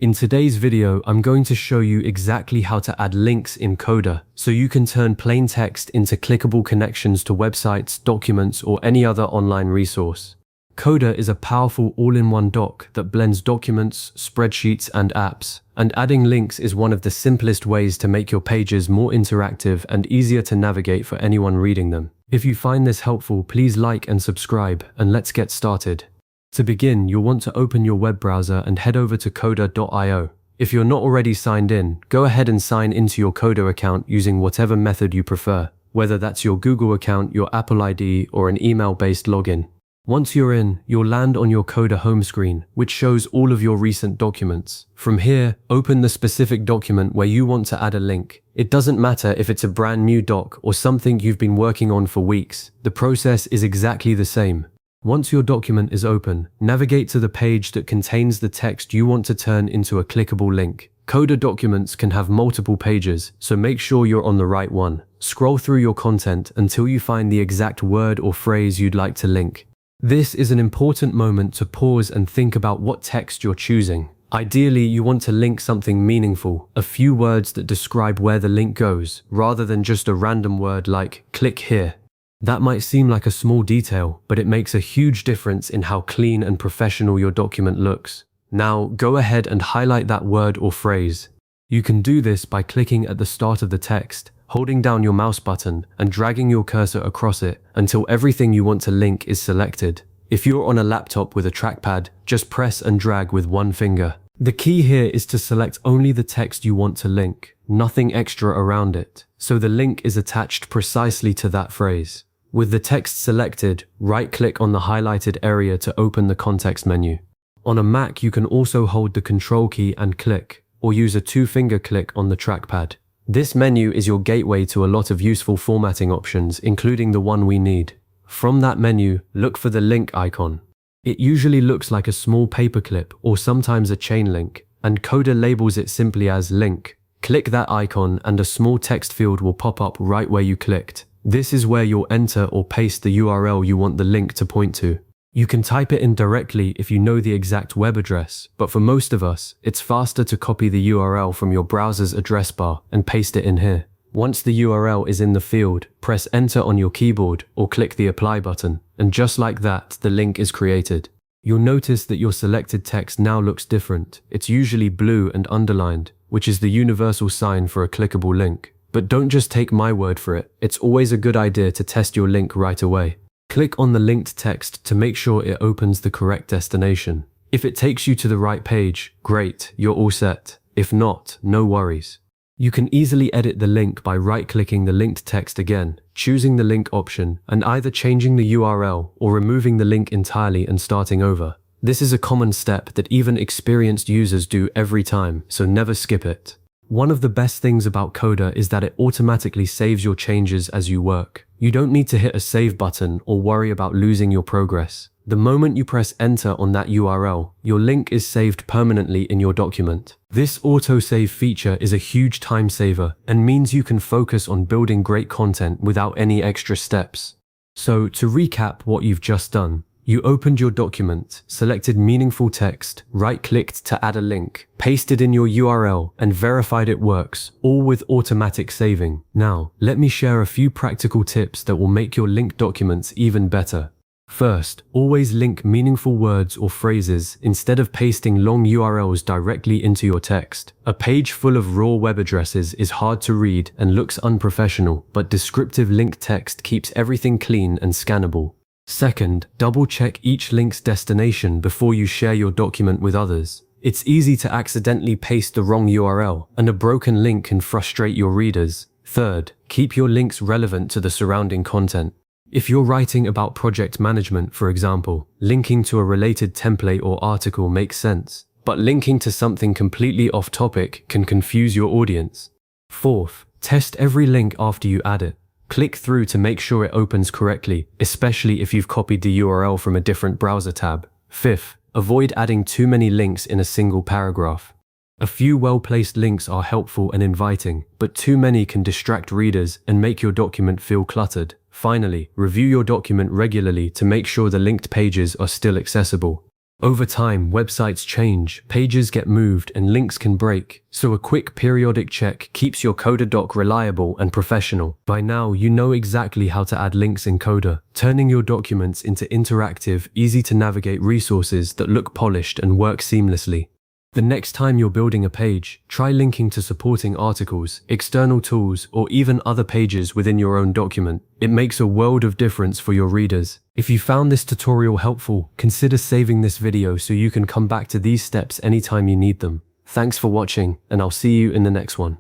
In today's video, I'm going to show you exactly how to add links in Coda so you can turn plain text into clickable connections to websites, documents, or any other online resource. Coda is a powerful all-in-one doc that blends documents, spreadsheets, and apps, and adding links is one of the simplest ways to make your pages more interactive and easier to navigate for anyone reading them. If you find this helpful, please like and subscribe, and let's get started. To begin, you'll want to open your web browser and head over to coda.io. If you're not already signed in, go ahead and sign into your Coda account using whatever method you prefer, whether that's your Google account, your Apple ID, or an email-based login. Once you're in, you'll land on your Coda home screen, which shows all of your recent documents. From here, open the specific document where you want to add a link. It doesn't matter if it's a brand new doc or something you've been working on for weeks. The process is exactly the same. Once your document is open, navigate to the page that contains the text you want to turn into a clickable link. Coda documents can have multiple pages, so make sure you're on the right one. Scroll through your content until you find the exact word or phrase you'd like to link. This is an important moment to pause and think about what text you're choosing. Ideally, you want to link something meaningful, a few words that describe where the link goes, rather than just a random word like "click here." That might seem like a small detail, but it makes a huge difference in how clean and professional your document looks. Now, go ahead and highlight that word or phrase. You can do this by clicking at the start of the text, holding down your mouse button, and dragging your cursor across it until everything you want to link is selected. If you're on a laptop with a trackpad, just press and drag with one finger. The key here is to select only the text you want to link, nothing extra around it, so the link is attached precisely to that phrase. With the text selected, right-click on the highlighted area to open the context menu. On a Mac, you can also hold the Control key and click, or use a two-finger click on the trackpad. This menu is your gateway to a lot of useful formatting options, including the one we need. From that menu, look for the link icon. It usually looks like a small paperclip or sometimes a chain link, and Coda labels it simply as link. Click that icon and a small text field will pop up right where you clicked. This is where you'll enter or paste the URL you want the link to point to. You can type it in directly if you know the exact web address, but for most of us, it's faster to copy the URL from your browser's address bar and paste it in here. Once the URL is in the field, press enter on your keyboard or click the apply button, and just like that, the link is created. You'll notice that your selected text now looks different. It's usually blue and underlined, which is the universal sign for a clickable link. But don't just take my word for it. It's always a good idea to test your link right away. Click on the linked text to make sure it opens the correct destination. If it takes you to the right page, great, you're all set. If not, no worries. You can easily edit the link by right-clicking the linked text again, choosing the link option, and either changing the URL or removing the link entirely and starting over. This is a common step that even experienced users do every time, so never skip it. One of the best things about Coda is that it automatically saves your changes as you work. You don't need to hit a save button or worry about losing your progress. The moment you press enter on that URL, your link is saved permanently in your document. This autosave feature is a huge time saver and means you can focus on building great content without any extra steps. So, to recap what you've just done, you opened your document, selected meaningful text, right-clicked to add a link, pasted in your URL, and verified it works, all with automatic saving. Now, let me share a few practical tips that will make your linked documents even better. First, always link meaningful words or phrases instead of pasting long URLs directly into your text. A page full of raw web addresses is hard to read and looks unprofessional, but descriptive linked text keeps everything clean and scannable. Second, double-check each link's destination before you share your document with others. It's easy to accidentally paste the wrong URL, and a broken link can frustrate your readers. Third, keep your links relevant to the surrounding content. If you're writing about project management, for example, linking to a related template or article makes sense, but linking to something completely off-topic can confuse your audience. Fourth, test every link after you add it. Click through to make sure it opens correctly, especially if you've copied the URL from a different browser tab. Fifth, avoid adding too many links in a single paragraph. A few well-placed links are helpful and inviting, but too many can distract readers and make your document feel cluttered. Finally, review your document regularly to make sure the linked pages are still accessible. Over time, websites change, pages get moved, and links can break, so a quick periodic check keeps your Coda doc reliable and professional. By now, you know exactly how to add links in Coda, turning your documents into interactive, easy-to-navigate resources that look polished and work seamlessly. The next time you're building a page, try linking to supporting articles, external tools, or even other pages within your own document. It makes a world of difference for your readers. If you found this tutorial helpful, consider saving this video so you can come back to these steps anytime you need them. Thanks for watching, and I'll see you in the next one.